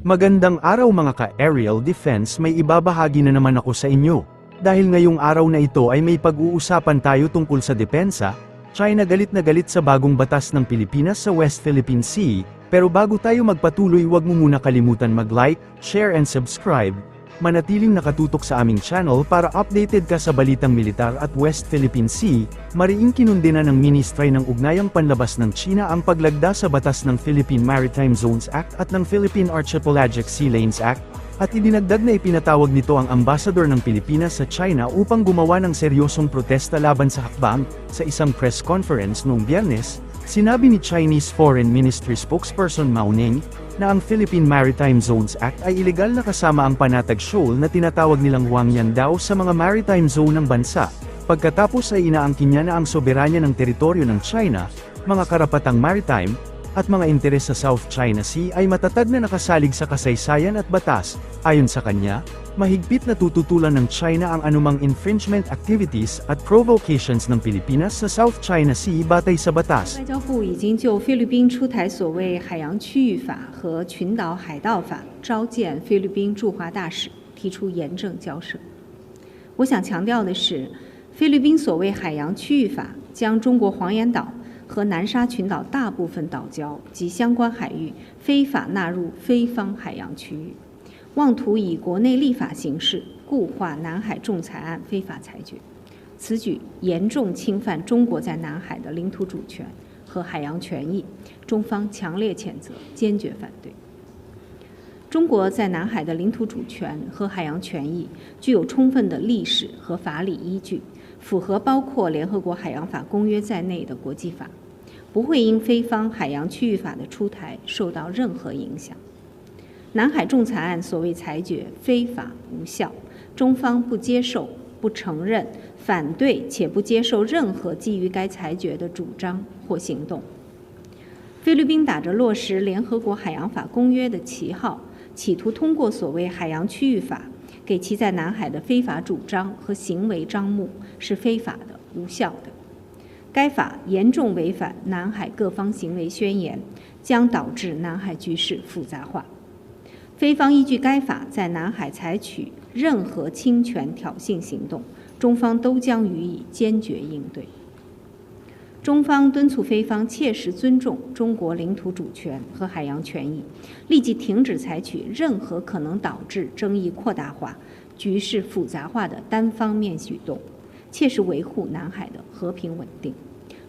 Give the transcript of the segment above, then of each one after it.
Magandang araw mga ka-aerial defense, may ibabahagi na naman ako sa inyo. Dahil ngayong araw na ito ay may pag-uusapan tayo tungkol sa depensa. China galit na galit sa bagong batas ng Pilipinas sa West Philippine Sea, pero bago tayo magpatuloy huwag mo muna kalimutan mag-like, share and subscribe. Manatiling nakatutok sa aming channel para updated ka sa balitang militar at West Philippine Sea. Mariing kinundina ng Ministry ng Ugnayang Panlabas ng China ang paglagda sa batas ng Philippine Maritime Zones Act at ng Philippine Archipelagic Sea Lanes Act, at idinagdag na ipinatawag nito ang ambassador ng Pilipinas sa China upang gumawa ng seryosong protesta laban sa hakbang. Sa isang press conference noong Biyernes, sinabi ni Chinese Foreign Ministry spokesperson Mao Ning na ang Philippine Maritime Zones Act ay ilegal na kasama ang panatag shoal na tinatawag nilang Huangyan daw sa mga maritime zone ng bansa. Pagkatapos ay inaangkin niya na ang soberanya ng teritoryo ng China, mga karapatang maritime, at mga interes sa South China Sea ay matatag na nakasalig sa kasaysayan at batas. Ayon sa kanya, mahigpit na tututulan ng China ang anumang infringement activities at provocations ng Pilipinas sa South China Sea batay sa batas. 外交部已经就菲律宾出台所谓海洋区域法和群岛海盗法召见菲律宾驻华大使，提出严正交涉。我想强调的是，菲律宾所谓海洋区域法将中国黄岩岛和南沙群岛大部分岛礁及相关海域非法纳入非方海洋区域，妄图以国内立法形式固化南海仲裁案非法裁决，此举严重侵犯中国在南海的领土主权和海洋权益，中方强烈谴责，坚决反对。中国在南海的领土主权和海洋权益具有充分的历史和法理依据，符合包括联合国海洋法公约在内的国际法，不会因非方海洋区域法的出台受到任何影响。南海仲裁案所谓裁决非法无效，中方不接受、不承认、反对且不接受任何基于该裁决的主张或行动。菲律宾打着落实联合国海洋法公约的旗号，企图通过所谓海洋区域法给其在南海的非法主张和行为张目，是非法的、无效的。该法严重违反南海各方行为宣言，将导致南海局势复杂化。非方依据该法在南海采取任何侵权挑衅行动，中方都将予以坚决应对。中方敦促菲方切实尊重中国领土主权和海洋权益，立即停止采取任何可能导致争议扩大化、局势复杂化的单方面举动，切实维护南海的和平稳定。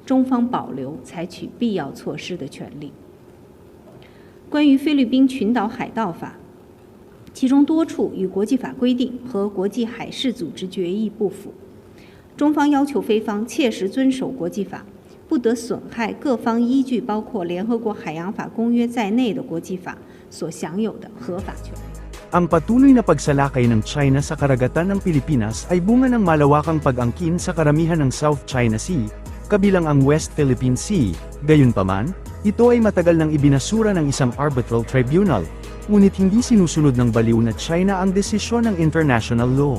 中方保留采取必要措施的权利。关于菲律宾群岛海盗法，其中多处与国际法规定和国际海事组织决议不符，中方要求菲方切实遵守国际法，不得损害各方依据包括联合国海洋法公约在内的国际法所享有的合法权。 Ang patuloy na pagsalakay ng China sa karagatan ng Pilipinas ay bunga ng malawakang pag-angkin sa karamihan ng South China Sea, kabilang ang West Philippine Sea. Gayunpaman, ito ay matagal nang ibinasura ng isang arbitral tribunal, ngunit hindi sinusunod ng baliw na China ang desisyon ng international law.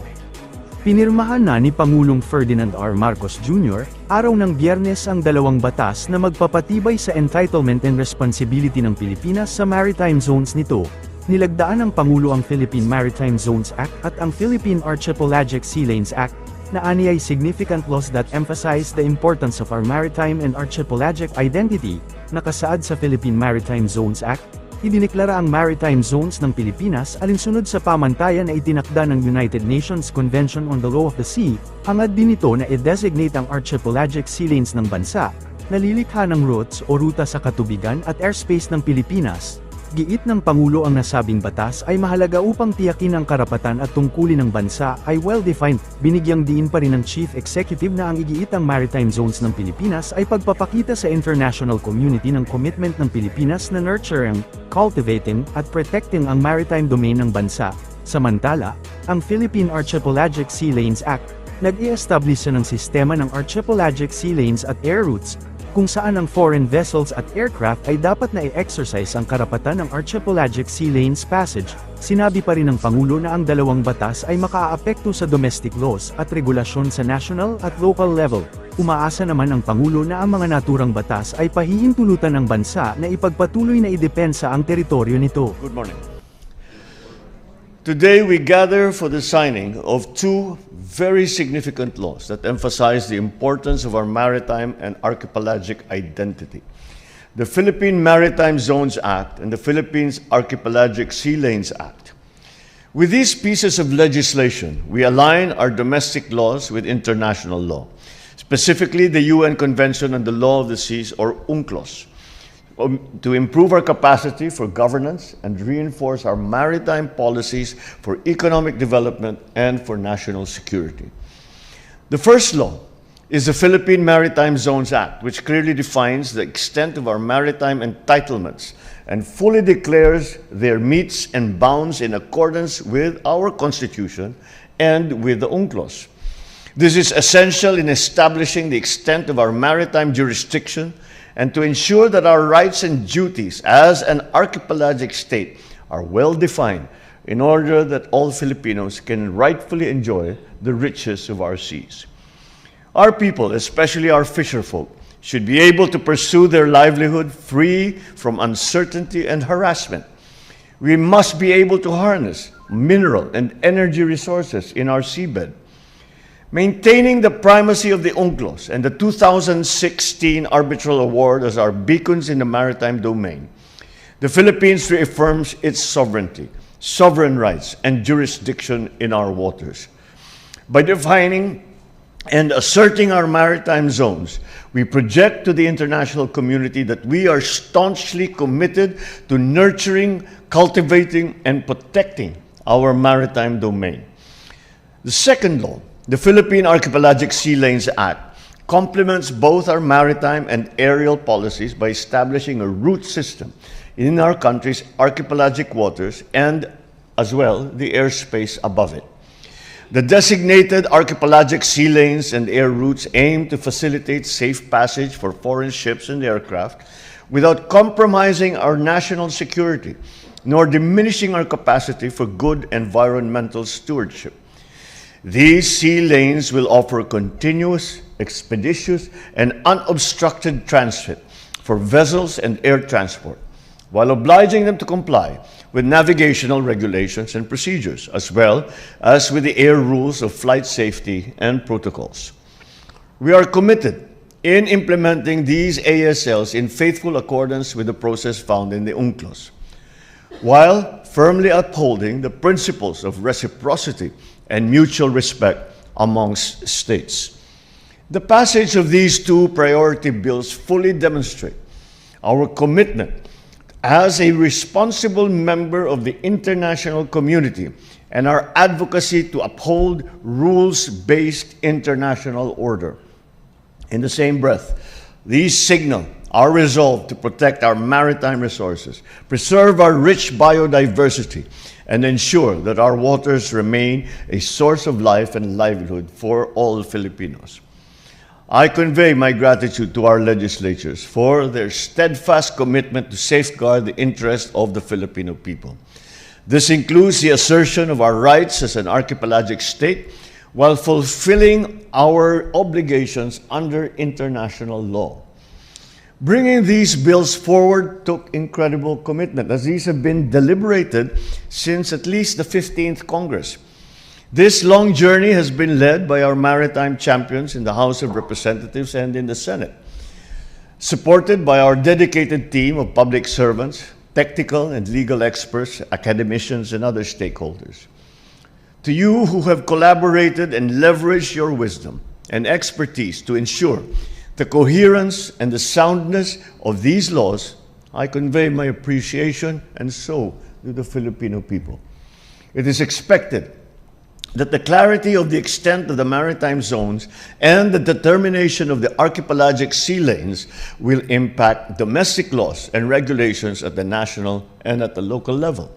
Pinirmahan na ni Pangulong Ferdinand R. Marcos Jr., araw ng Biyernes ang dalawang batas na magpapatibay sa entitlement and responsibility ng Pilipinas sa maritime zones nito. Nilagdaan ng Pangulo ang Philippine Maritime Zones Act at ang Philippine Archipelagic Sea Lanes Act, na ani ay significant laws that emphasize the importance of our maritime and archipelagic identity, nakasaad sa Philippine Maritime Zones Act. Idineklara ang maritime zones ng Pilipinas alinsunod sa pamantayan na itinakda ng United Nations Convention on the Law of the Sea. Hangad din ito na i-designate ang archipelagic sea lanes ng bansa, na lilikha ng routes o ruta sa katubigan at airspace ng Pilipinas. Giit ng Pangulo ang nasabing batas ay mahalaga upang tiyakin ang karapatan at tungkulin ng bansa ay well-defined. Binigyang diin pa rin ng Chief Executive na ang igiit ang maritime zones ng Pilipinas ay pagpapakita sa international community ng commitment ng Pilipinas na nurturing, cultivating, at protecting ang maritime domain ng bansa. Samantala, ang Philippine Archipelagic Sea Lanes Act, nag-i-establish ng sistema ng archipelagic sea lanes at air routes, kung saan ang foreign vessels at aircraft ay dapat na i-exercise ang karapatan ng archipelagic sea lanes passage. Sinabi pa rin ng Pangulo na ang dalawang batas ay makaaapekto sa domestic laws at regulasyon sa national at local level. Umaasa naman ang Pangulo na ang mga naturang batas ay pahihintulutan ng bansa na ipagpatuloy na idepensa ang teritoryo nito. Good morning. Today we gather for the signing of two very significant laws that emphasize the importance of our maritime and archipelagic identity. The Philippine Maritime Zones Act and the Philippines Archipelagic Sea Lanes Act. With these pieces of legislation, we align our domestic laws with international law, specifically the UN Convention on the Law of the Seas, or UNCLOS, to improve our capacity for governance and reinforce our maritime policies for economic development and for national security. The first law is the Philippine Maritime Zones Act, which clearly defines the extent of our maritime entitlements and fully declares their metes and bounds in accordance with our Constitution and with the UNCLOS. This is essential in establishing the extent of our maritime jurisdiction and to ensure that our rights and duties as an archipelagic state are well defined in order that all Filipinos can rightfully enjoy the riches of our seas. Our people, especially our fisherfolk, should be able to pursue their livelihood free from uncertainty and harassment. We must be able to harness mineral and energy resources in our seabed. Maintaining the primacy of the UNCLOS and the 2016 Arbitral Award as our beacons in the maritime domain, the Philippines reaffirms its sovereignty, sovereign rights, and jurisdiction in our waters. By defining and asserting our maritime zones, we project to the international community that we are staunchly committed to nurturing, cultivating, and protecting our maritime domain. The second law, the Philippine Archipelagic Sea Lanes Act, complements both our maritime and aerial policies by establishing a route system in our country's archipelagic waters and, as well, the airspace above it. The designated archipelagic sea lanes and air routes aim to facilitate safe passage for foreign ships and aircraft without compromising our national security, nor diminishing our capacity for good environmental stewardship. These sea lanes will offer continuous, expeditious, and unobstructed transit for vessels and air transport, while obliging them to comply with navigational regulations and procedures, as well as with the air rules of flight safety and protocols. We are committed in implementing these ASLs in faithful accordance with the process found in the UNCLOS, while firmly upholding the principles of reciprocity and mutual respect amongst states. The passage of these two priority bills fully demonstrate our commitment as a responsible member of the international community and our advocacy to uphold rules-based international order. In the same breath, these signal our resolve to protect our maritime resources, preserve our rich biodiversity, and ensure that our waters remain a source of life and livelihood for all Filipinos. I convey my gratitude to our legislatures for their steadfast commitment to safeguard the interests of the Filipino people. This includes the assertion of our rights as an archipelagic state while fulfilling our obligations under international law. Bringing these bills forward took incredible commitment, as these have been deliberated since at least the 15th Congress. This long journey has been led by our maritime champions in the House of Representatives and in the Senate, supported by our dedicated team of public servants, technical and legal experts, academicians, and other stakeholders. To you who have collaborated and leveraged your wisdom and expertise to ensure the coherence and the soundness of these laws, I convey my appreciation, and so do the Filipino people. It is expected that the clarity of the extent of the maritime zones and the determination of the archipelagic sea lanes will impact domestic laws and regulations at the national and at the local level.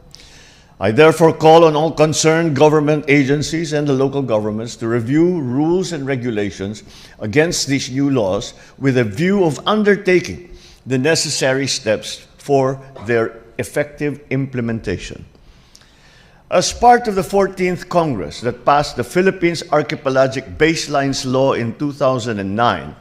I therefore call on all concerned government agencies and the local governments to review rules and regulations against these new laws with a view of undertaking the necessary steps for their effective implementation. As part of the 14th Congress that passed the Philippines Archipelagic Baselines Law in 2009,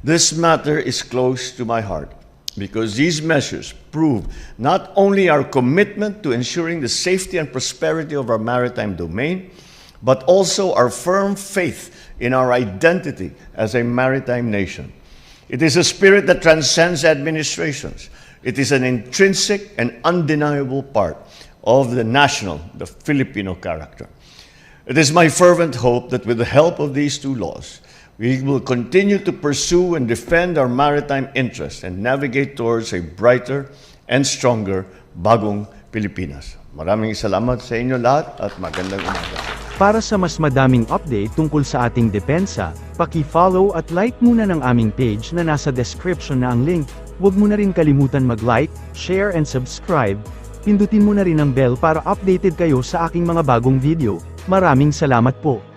this matter is close to my heart. because these measures prove not only our commitment to ensuring the safety and prosperity of our maritime domain, but also our firm faith in our identity as a maritime nation. It is a spirit that transcends administrations. It is an intrinsic and undeniable part of the national, the Filipino character. It is my fervent hope that with the help of these two laws, we will continue to pursue and defend our maritime interests and navigate towards a brighter and stronger bagong Pilipinas. Maraming salamat sa inyo lahat at magandang umaga. Para sa mas madaming update tungkol sa ating depensa, paki-follow at like muna ng aming page na nasa description na ang link. Huwag mo na rin kalimutan mag-like, share and subscribe. Pindutin mo na rin ang bell para updated kayo sa aking mga bagong video. Maraming salamat po.